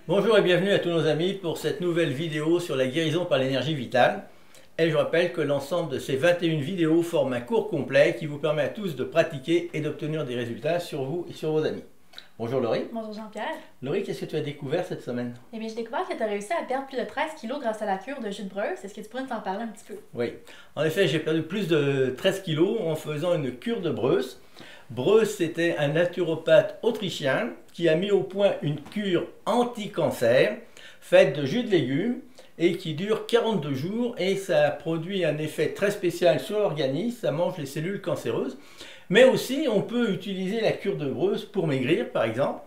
Bonjour et bienvenue à tous nos amis pour cette nouvelle vidéo sur la guérison par l'énergie vitale. Et je rappelle que l'ensemble de ces 21 vidéos forment un cours complet qui vous permet à tous de pratiquer et d'obtenir des résultats sur vous et sur vos amis. Bonjour Laurie. Bonjour Jean-Pierre. Laurie, qu'est-ce que tu as découvert cette semaine? Eh bien, j'ai découvert que tu as réussi à perdre plus de 13 kilos grâce à la cure de jus de Breus. Est-ce que tu pourrais nous en parler un petit peu? Oui, en effet, j'ai perdu plus de 13 kilos en faisant une cure de Breus. Breus, c'était un naturopathe autrichien qui a mis au point une cure anti-cancer faite de jus de légumes et qui dure 42 jours et ça produit un effet très spécial sur l'organisme, ça mange les cellules cancéreuses. Mais aussi, on peut utiliser la cure de Breus pour maigrir, par exemple,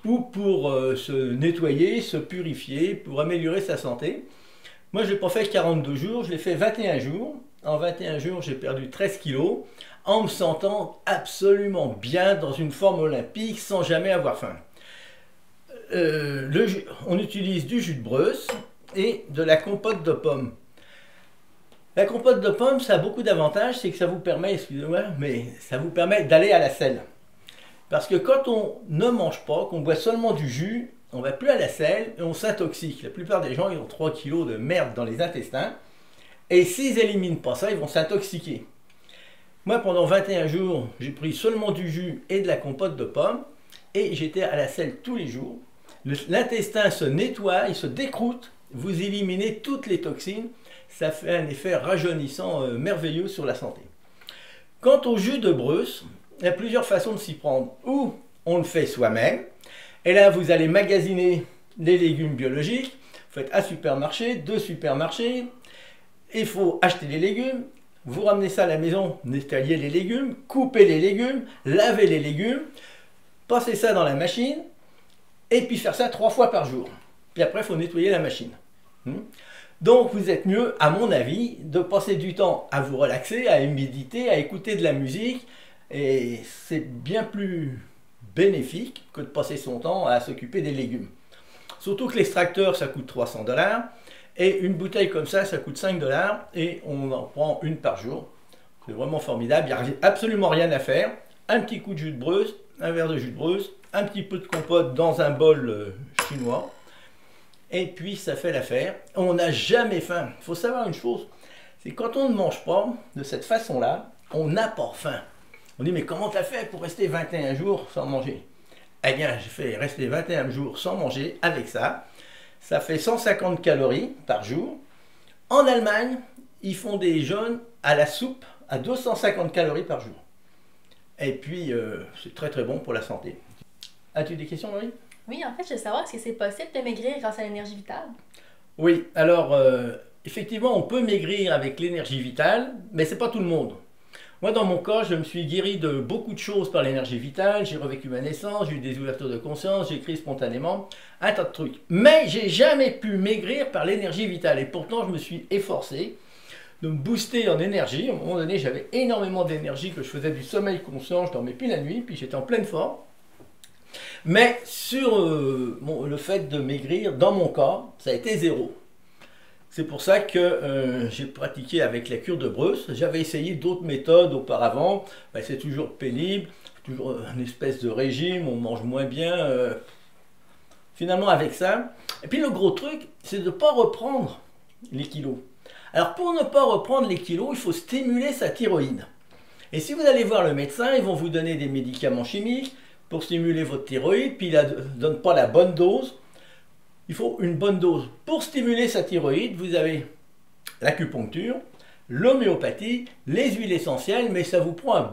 ou pour se nettoyer, se purifier, pour améliorer sa santé. Moi, je n'ai pas fait 42 jours, je l'ai fait 21 jours. En 21 jours, j'ai perdu 13 kilos en me sentant absolument bien dans une forme olympique sans jamais avoir faim. On utilise du jus de Breus et de la compote de pommes. La compote de pommes, ça a beaucoup d'avantages, c'est que ça vous permet, excusez-moi, mais ça vous permet d'aller à la selle. Parce que quand on ne mange pas, qu'on boit seulement du jus, on ne va plus à la selle et on s'intoxique. La plupart des gens, ils ont 3 kilos de merde dans les intestins. Et s'ils n'éliminent pas ça, ils vont s'intoxiquer. Moi, pendant 21 jours, j'ai pris seulement du jus et de la compote de pommes. Et j'étais à la selle tous les jours. L'intestin se nettoie, il se décroute. Vous éliminez toutes les toxines. Ça fait un effet rajeunissant merveilleux sur la santé. Quant au jus de Breus, il y a plusieurs façons de s'y prendre. Ou on le fait soi-même. Et là, vous allez magasiner les légumes biologiques. Vous faites un supermarché, 2 supermarchés. Il faut acheter les légumes. Vous ramenez ça à la maison, nettoyer les légumes, couper les légumes, laver les légumes, passer ça dans la machine, et puis faire ça 3 fois par jour. Puis après, il faut nettoyer la machine. Donc, vous êtes mieux, à mon avis, de passer du temps à vous relaxer, à méditer, à écouter de la musique, et c'est bien plus bénéfique que de passer son temps à s'occuper des légumes. Surtout que l'extracteur, ça coûte 300 $. Et une bouteille comme ça coûte 5 $, et on en prend une par jour. C'est vraiment formidable, il n'y a absolument rien à faire. Un petit coup de jus de Breus, un verre de jus de Breus, un petit peu de compote dans un bol chinois. Et puis ça fait l'affaire. On n'a jamais faim. Il faut savoir une chose, c'est quand on ne mange pas de cette façon-là, on n'a pas faim. On dit mais comment tu as fait pour rester 21 jours sans manger? Eh bien j'ai fait rester 21 jours sans manger avec ça. Ça fait 150 calories par jour. En Allemagne, ils font des jeûnes à la soupe à 250 calories par jour. Et puis, c'est très très bon pour la santé. As-tu des questions, Marie? Oui, en fait, je veux savoir si c'est possible de maigrir grâce à l'énergie vitale. Oui, alors, effectivement, on peut maigrir avec l'énergie vitale, mais ce n'est pas tout le monde. Moi, dans mon cas, je me suis guéri de beaucoup de choses par l'énergie vitale. J'ai revécu ma naissance, j'ai eu des ouvertures de conscience, j'ai écrit spontanément, un tas de trucs. Mais j'ai jamais pu maigrir par l'énergie vitale. Et pourtant, je me suis efforcé de me booster en énergie. À un moment donné, j'avais énormément d'énergie, que je faisais du sommeil conscient, je dormais plus la nuit, puis j'étais en pleine forme. Mais sur le fait de maigrir, dans mon cas, ça a été 0. C'est pour ça que j'ai pratiqué avec la cure de Breus. J'avais essayé d'autres méthodes auparavant. Ben, c'est toujours pénible, toujours une espèce de régime, on mange moins bien. Finalement avec ça. Et puis le gros truc, c'est de ne pas reprendre les kilos. Alors pour ne pas reprendre les kilos, il faut stimuler sa thyroïde. Et si vous allez voir le médecin, ils vont vous donner des médicaments chimiques pour stimuler votre thyroïde, puis ils ne donnent pas la bonne dose. Il faut une bonne dose. Pour stimuler sa thyroïde, vous avez l'acupuncture, l'homéopathie, les huiles essentielles, mais ça vous prend un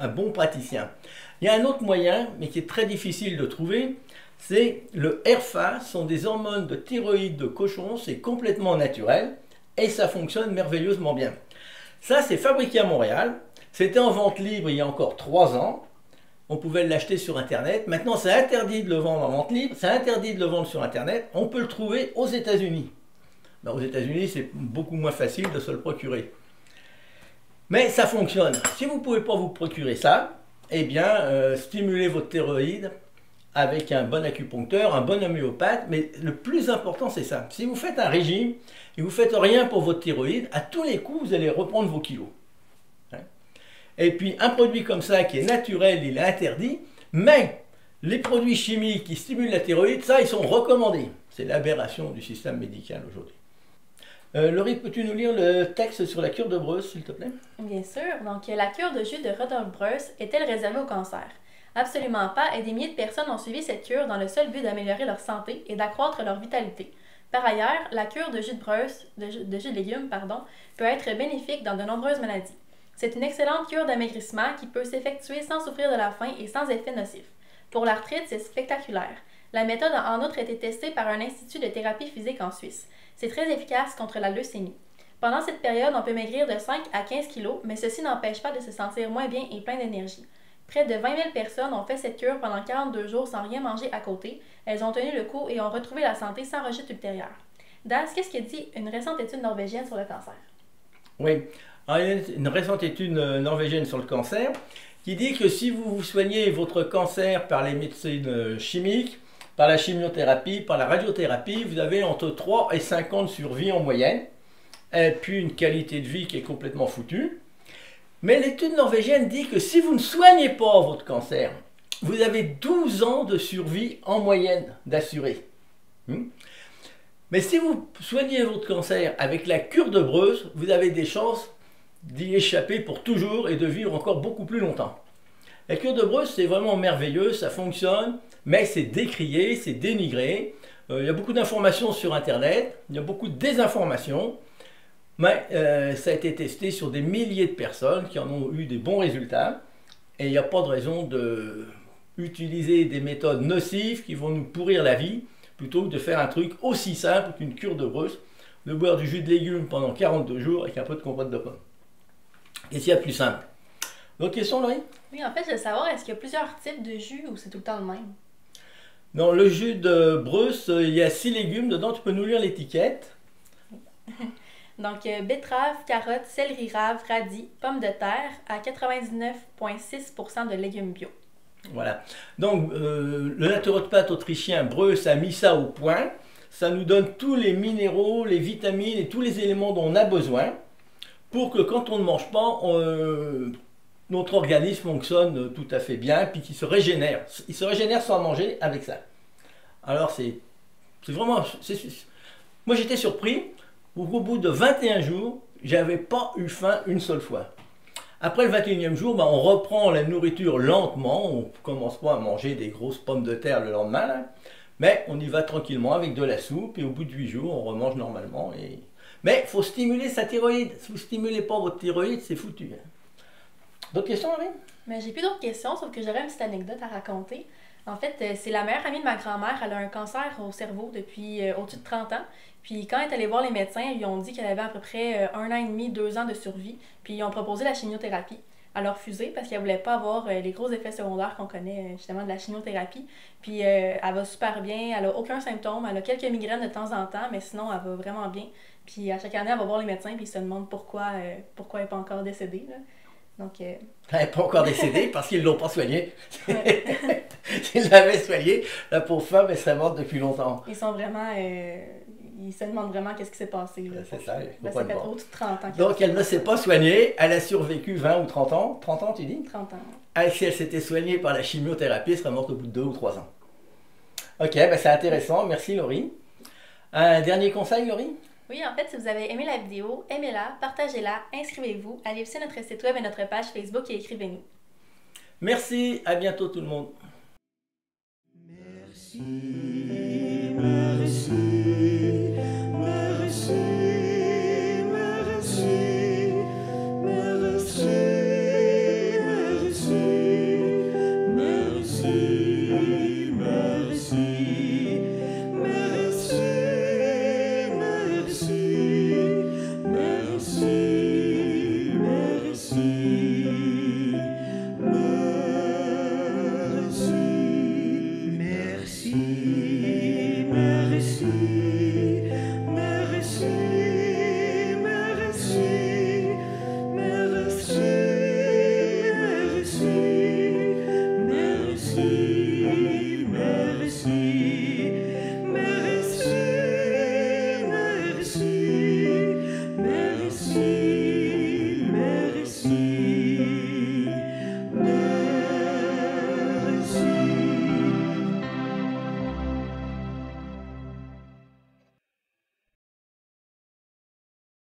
bon praticien. Il y a un autre moyen, mais qui est très difficile de trouver, c'est le RFA, ce sont des hormones de thyroïde de cochon, c'est complètement naturel, et ça fonctionne merveilleusement bien. Ça, c'est fabriqué à Montréal, c'était en vente libre il y a encore 3 ans, on pouvait l'acheter sur Internet. Maintenant, c'est interdit de le vendre en vente libre, c'est interdit de le vendre sur Internet. On peut le trouver aux États-Unis. Ben, aux États-Unis, c'est beaucoup moins facile de se le procurer. Mais ça fonctionne. Si vous ne pouvez pas vous procurer ça, eh bien, stimulez votre thyroïde avec un bon acupuncteur, un bon homéopathe. Mais le plus important, c'est ça. Si vous faites un régime et vous ne faites rien pour votre thyroïde, à tous les coups, vous allez reprendre vos kilos. Et puis, un produit comme ça, qui est naturel, il est interdit. Mais les produits chimiques qui stimulent la thyroïde, ça, ils sont recommandés. C'est l'aberration du système médical aujourd'hui. Laurie, peux-tu nous lire le texte sur la cure de Breus, s'il te plaît? Bien sûr. Donc, la cure de jus de Rudolf Breus est-elle réservée au cancer? Absolument pas, et des milliers de personnes ont suivi cette cure dans le seul but d'améliorer leur santé et d'accroître leur vitalité. Par ailleurs, la cure de jus de Breus, de jus de légumes, peut être bénéfique dans de nombreuses maladies. C'est une excellente cure d'amaigrissement qui peut s'effectuer sans souffrir de la faim et sans effet nocif. Pour l'arthrite, c'est spectaculaire. La méthode a en outre été testée par un institut de thérapie physique en Suisse. C'est très efficace contre la leucémie. Pendant cette période, on peut maigrir de 5 à 15 kg, mais ceci n'empêche pas de se sentir moins bien et plein d'énergie. Près de 20 000 personnes ont fait cette cure pendant 42 jours sans rien manger à côté. Elles ont tenu le coup et ont retrouvé la santé sans rechute ultérieure. Das, qu'est-ce que dit une récente étude norvégienne sur le cancer? Oui, alors, il y a une récente étude norvégienne sur le cancer qui dit que si vous soignez votre cancer par les médecines chimiques, par la chimiothérapie, par la radiothérapie, vous avez entre 3 et 5 ans de survie en moyenne, et puis une qualité de vie qui est complètement foutue. Mais l'étude norvégienne dit que si vous ne soignez pas votre cancer, vous avez 12 ans de survie en moyenne d'assuré. Mais si vous soignez votre cancer avec la cure de Breus, vous avez des chances d'y échapper pour toujours et de vivre encore beaucoup plus longtemps. La cure de Breus, c'est vraiment merveilleux, ça fonctionne, mais c'est décrié, c'est dénigré. Il y a beaucoup d'informations sur Internet, il y a beaucoup de désinformations, mais ça a été testé sur des milliers de personnes qui en ont eu des bons résultats, et il n'y a pas de raison d'utiliser des méthodes nocives qui vont nous pourrir la vie, plutôt que de faire un truc aussi simple qu'une cure de Breus, de boire du jus de légumes pendant 42 jours avec un peu de compote de pommes. Qu'est-ce qu'il y a de plus simple? D'autres questions, Laurie? Oui, en fait, je veux savoir, est-ce qu'il y a plusieurs types de jus ou c'est tout le temps le même? Dans le jus de Breus, il y a 6 légumes dedans, tu peux nous lire l'étiquette. Donc, betterave, carotte, céleri rave, radis, pommes de terre à 99,6% de légumes bio. Voilà. Donc, le naturopathe autrichien Breus a mis ça au point. Ça nous donne tous les minéraux, les vitamines et tous les éléments dont on a besoin pour que quand on ne mange pas, notre organisme fonctionne tout à fait bien puis qu'il se régénère. Il se régénère sans manger avec ça. Alors, c'est vraiment... Moi, j'étais surpris. Au bout de 21 jours, j'avais pas eu faim une seule fois. Après le 21e jour, on reprend la nourriture lentement. On ne commence pas à manger des grosses pommes de terre le lendemain. Là. Mais on y va tranquillement avec de la soupe. Et au bout de 8 jours, on remange normalement. Mais il faut stimuler sa thyroïde. Si vous ne stimulez pas votre thyroïde, c'est foutu. D'autres questions, Marie? Mais j'ai plus d'autres questions, sauf que j'aurais une petite anecdote à raconter. En fait, c'est la meilleure amie de ma grand-mère. Elle a un cancer au cerveau depuis au-dessus de 30 ans. Puis quand elle est allée voir les médecins, ils lui ont dit qu'elle avait à peu près 1 an et demi, 2 ans de survie. Puis ils ont proposé la chimiothérapie. Elle a refusé parce qu'elle voulait pas avoir les gros effets secondaires qu'on connaît justement de la chimiothérapie. Puis elle va super bien, elle a aucun symptôme, elle a quelques migraines de temps en temps, mais sinon elle va vraiment bien. Puis à chaque année, elle va voir les médecins puis ils se demandent pourquoi elle n'est pas encore décédée. Là. Donc, elle n'est pas encore décédée parce qu'ils ne l'ont pas soignée. S'ils l'avaient soignée, la pauvre femme, elle serait morte depuis longtemps. Ils sont vraiment... ils se demandent vraiment qu'est-ce qui s'est passé. C'est ça. Ça fait au-dessus de 30 ans. Donc, elle ne s'est pas soignée. Elle a survécu 20 ou 30 ans. 30 ans, tu dis? 30 ans. Ah, si elle s'était soignée par la chimiothérapie, elle serait morte au bout de 2 ou 3 ans. Ok, c'est intéressant. Merci, Laurie. Un dernier conseil, Laurie? Oui, en fait, si vous avez aimé la vidéo, aimez-la, partagez-la, inscrivez-vous, allez visiter notre site web et notre page Facebook et écrivez-nous. Merci, à bientôt tout le monde. Merci, merci.